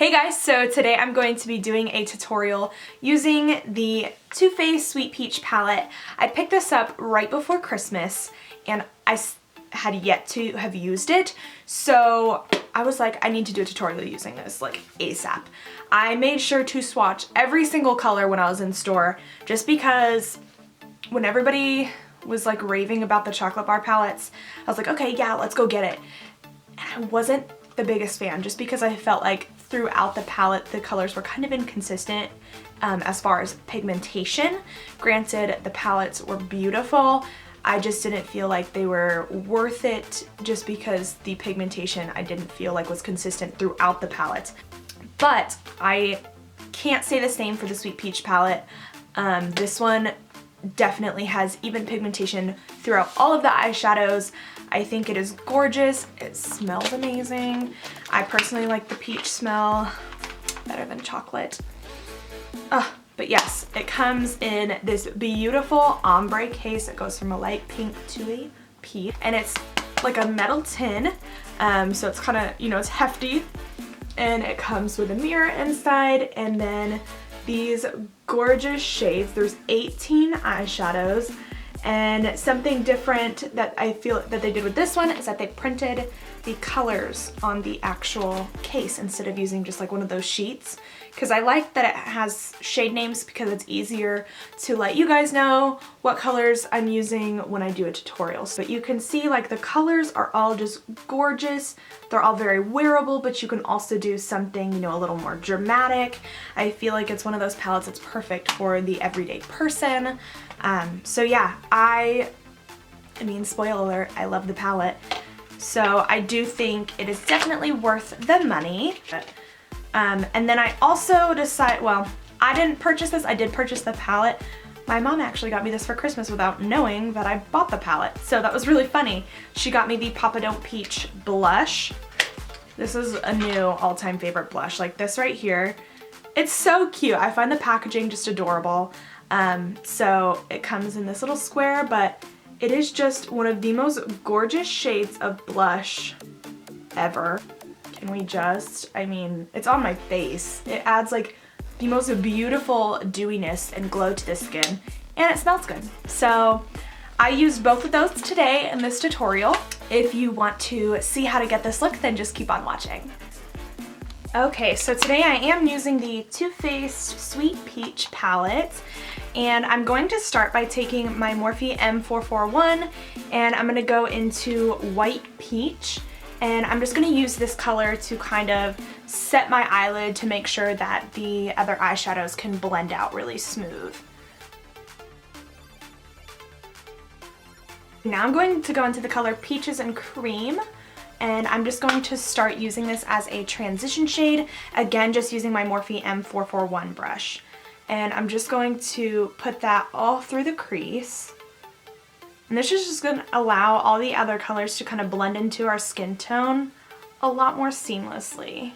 Hey guys, so today I'm going to be doing a tutorial using the Too Faced Sweet Peach palette. I picked this up right before Christmas and I had yet to have used it, so I was like, I need to do a tutorial using this like ASAP. I made sure to swatch every single color when I was in store just because when everybody was like raving about the chocolate bar palettes, I was like, okay, yeah, let's go get it. And I wasn't the biggest fan just because I felt like throughout the palette the colors were kind of inconsistent as far as pigmentation. Granted, the palettes were beautiful. I just didn't feel like they were worth it just because the pigmentation I didn't feel like was consistent throughout the palette. But I can't say the same for the Sweet Peach palette. This one definitely has even pigmentation throughout all of the eyeshadows. I think it is gorgeous. It smells amazing. I personally like the peach smell better than chocolate. But yes, it comes in this beautiful ombre case. It goes from a light pink to a peach, and it's like a metal tin, so it's kind of, you know, it's hefty, and it comes with a mirror inside, and then these gorgeous shades. There's 18 eyeshadows. And something different that I feel that they did with this one is that they printed the colors on the actual case instead of using just like one of those sheets. Because I like that it has shade names because it's easier to let you guys know what colors I'm using when I do a tutorial. But you can see like the colors are all just gorgeous. They're all very wearable, but you can also do something, you know, a little more dramatic. I feel like it's one of those palettes that's perfect for the everyday person. So yeah, I mean, spoiler alert, I love the palette. So I do think it is definitely worth the money. And then I also decided, well, I didn't purchase this, I did purchase the palette. My mom actually got me this for Christmas without knowing that I bought the palette. So that was really funny. She got me the Papa Don't Peach blush. This is a new all-time favorite blush, like this right here. It's so cute. I find the packaging just adorable. So it comes in this little square, but it is just one of the most gorgeous shades of blush ever. Can we just, I mean, it's on my face. It adds like the most beautiful dewiness and glow to the skin, and it smells good. So I used both of those today in this tutorial. If you want to see how to get this look, then just keep on watching. Okay, so today I am using the Too Faced Sweet Peach palette, and I'm going to start by taking my Morphe M441 and I'm going to go into White Peach, and I'm just going to use this color to kind of set my eyelid to make sure that the other eyeshadows can blend out really smooth. Now I'm going to go into the color Peaches and Cream, and I'm just going to start using this as a transition shade, again just using my Morphe M441 brush. And I'm just going to put that all through the crease. And this is just going to allow all the other colors to kind of blend into our skin tone a lot more seamlessly.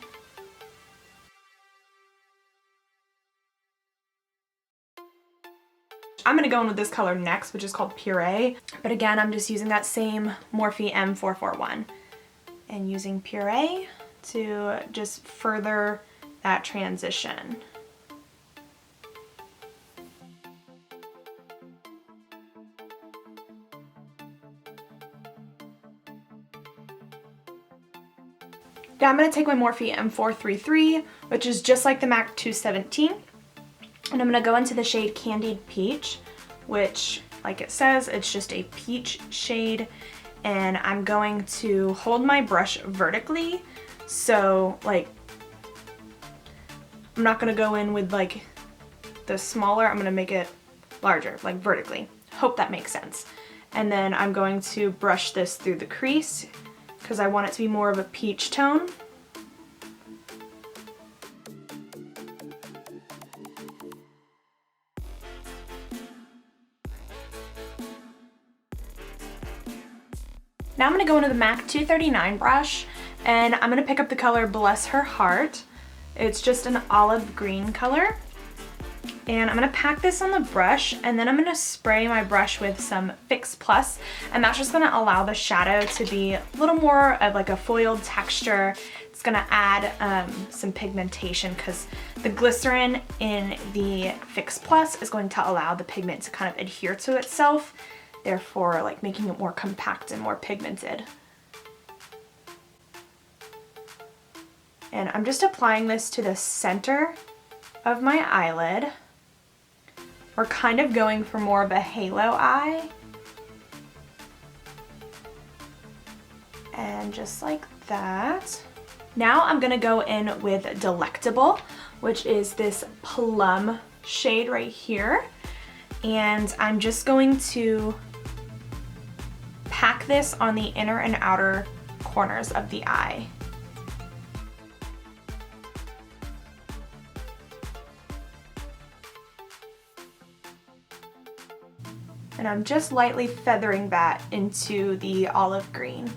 I'm going to go in with this color next, which is called Puree. But again, I'm just using that same Morphe M441. And using Puree to just further that transition. Now I'm going to take my Morphe M433, which is just like the MAC 217, and I'm going to go into the shade Candied Peach, which, like it says, it's just a peach shade. And I'm going to hold my brush vertically, so like I'm not going to go in with like the smaller, I'm going to make it larger, like vertically. Hope that makes sense. And then I'm going to brush this through the crease because I want it to be more of a peach tone. Now I'm going to go into the MAC 239 brush, and I'm going to pick up the color Bless Her Heart. It's just an olive green color. And I'm gonna pack this on the brush, and then I'm gonna spray my brush with some Fix Plus, and that's just gonna allow the shadow to be a little more of like a foiled texture. It's gonna add some pigmentation because the glycerin in the Fix Plus is going to allow the pigment to kind of adhere to itself, therefore like making it more compact and more pigmented. And I'm just applying this to the center of my eyelid. We're kind of going for more of a halo eye. And just like that. Now I'm gonna go in with Delectable, which is this plum shade right here. And I'm just going to pack this on the inner and outer corners of the eye. And I'm just lightly feathering that into the olive green.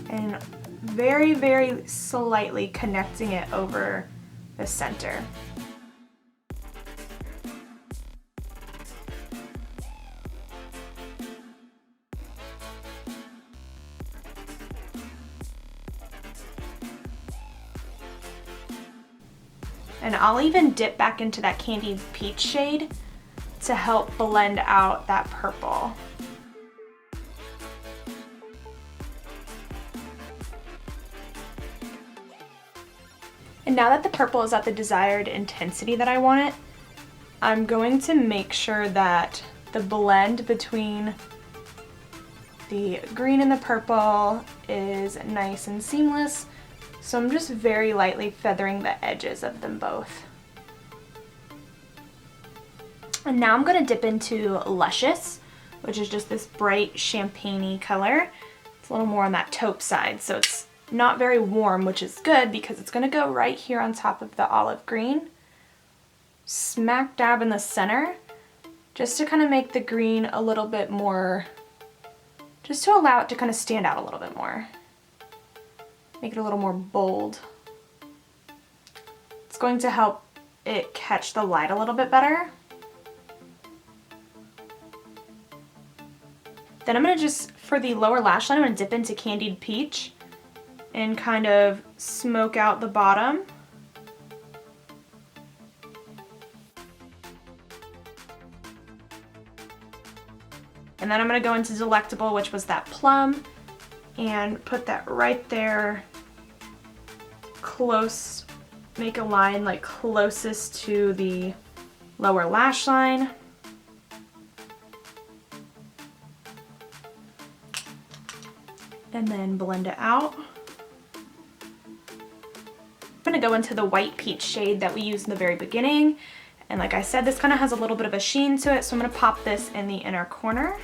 And very, very slightly connecting it over the center. And I'll even dip back into that Candied Peach shade to help blend out that purple. And now that the purple is at the desired intensity that I want it, I'm going to make sure that the blend between the green and the purple is nice and seamless. So I'm just very lightly feathering the edges of them both. And now I'm gonna dip into Luscious, which is just this bright champagne-y color. It's a little more on that taupe side, so it's not very warm, which is good because it's gonna go right here on top of the olive green, smack dab in the center, just to kind of make the green a little bit more, just to allow it to kind of stand out a little bit more. Make it a little more bold. It's going to help it catch the light a little bit better. Then I'm gonna just, for the lower lash line, I'm gonna dip into Candied Peach and kind of smoke out the bottom. And then I'm gonna go into Delectable, which was that plum, and put that right there, close, make a line like closest to the lower lash line. And then blend it out. I'm gonna go into the white peach shade that we used in the very beginning. And like I said, this kind of has a little bit of a sheen to it, so I'm gonna pop this in the inner corner.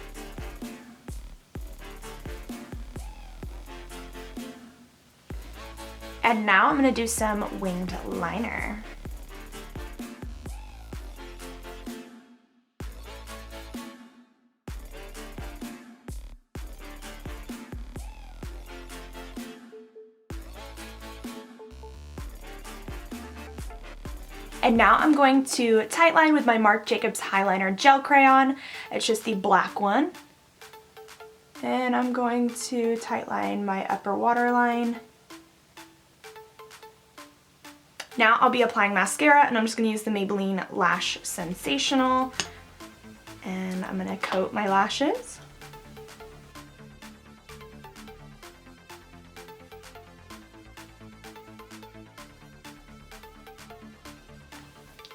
And now I'm gonna do some winged liner. And now I'm going to tightline with my Marc Jacobs Highliner Gel Crayon. It's just the black one. And I'm going to tightline my upper waterline. Now I'll be applying mascara, and I'm just gonna use the Maybelline Lash Sensational. And I'm gonna coat my lashes.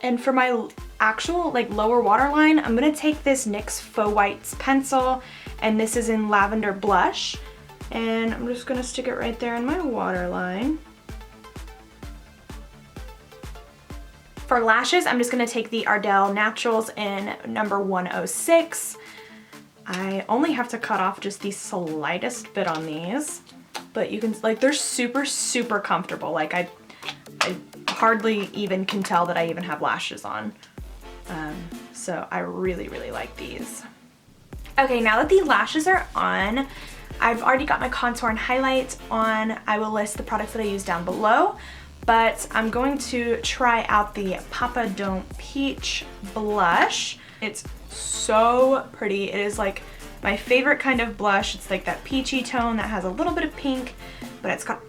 And for my actual like lower waterline, I'm gonna take this NYX Faux Whites pencil, and this is in Lavender Blush. And I'm just gonna stick it right there in my waterline. For lashes, I'm just gonna take the Ardell Naturals in number 106. I only have to cut off just the slightest bit on these, but you can, like, they're super, super comfortable. Like, I hardly even can tell that I even have lashes on. So I really, really like these. Okay, now that the lashes are on, I've already got my contour and highlight on. I will list the products that I use down below, but I'm going to try out the Papa Don't Peach blush. It's so pretty. It is like my favorite kind of blush. It's like that peachy tone that has a little bit of pink, but it's got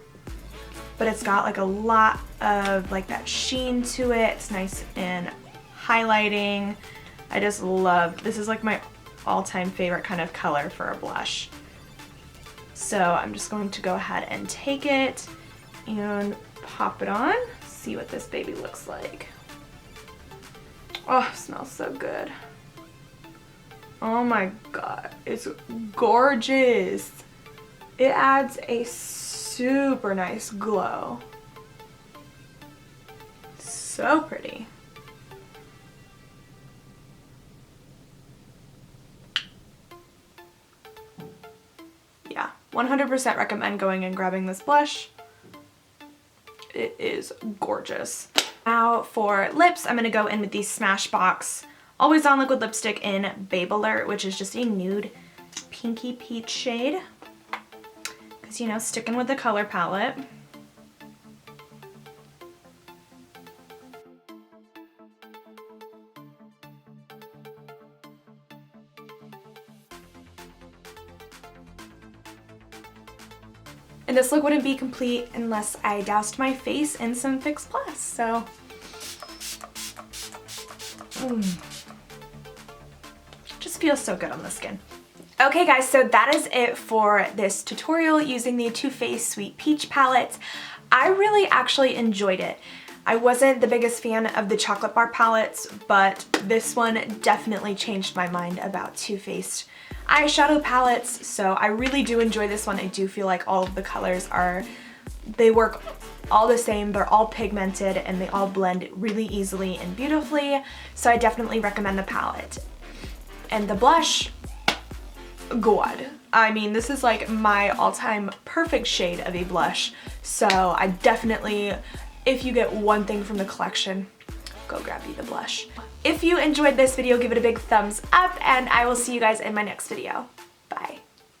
like a lot of like that sheen to it. It's nice and highlighting. I just love, this is like my all-time favorite kind of color for a blush. So I'm just going to go ahead and take it and pop it on. See what this baby looks like. Oh, it smells so good. Oh my god, it's gorgeous. It adds a super nice glow. So pretty. Yeah, 100% recommend going and grabbing this blush. It is gorgeous. Now for lips, I'm gonna go in with the Smashbox Always On Liquid Lipstick in Babe Alert, which is just a nude pinky peach shade. Because, you know, sticking with the color palette. And this look wouldn't be complete unless I doused my face in some Fix Plus, so. Just feels so good on the skin. Okay guys, so that is it for this tutorial using the Too Faced Sweet Peach palette. I really actually enjoyed it. I wasn't the biggest fan of the chocolate bar palettes, but this one definitely changed my mind about Too Faced eyeshadow palettes, so I really do enjoy this one. I do feel like all of the colors they work all the same, they're all pigmented, and they all blend really easily and beautifully, so I definitely recommend the palette. And the blush, God. I mean, this is like my all-time perfect shade of a blush, so I definitely, if you get one thing from the collection, go grab you the blush. If you enjoyed this video, give it a big thumbs up, and I will see you guys in my next video. Bye.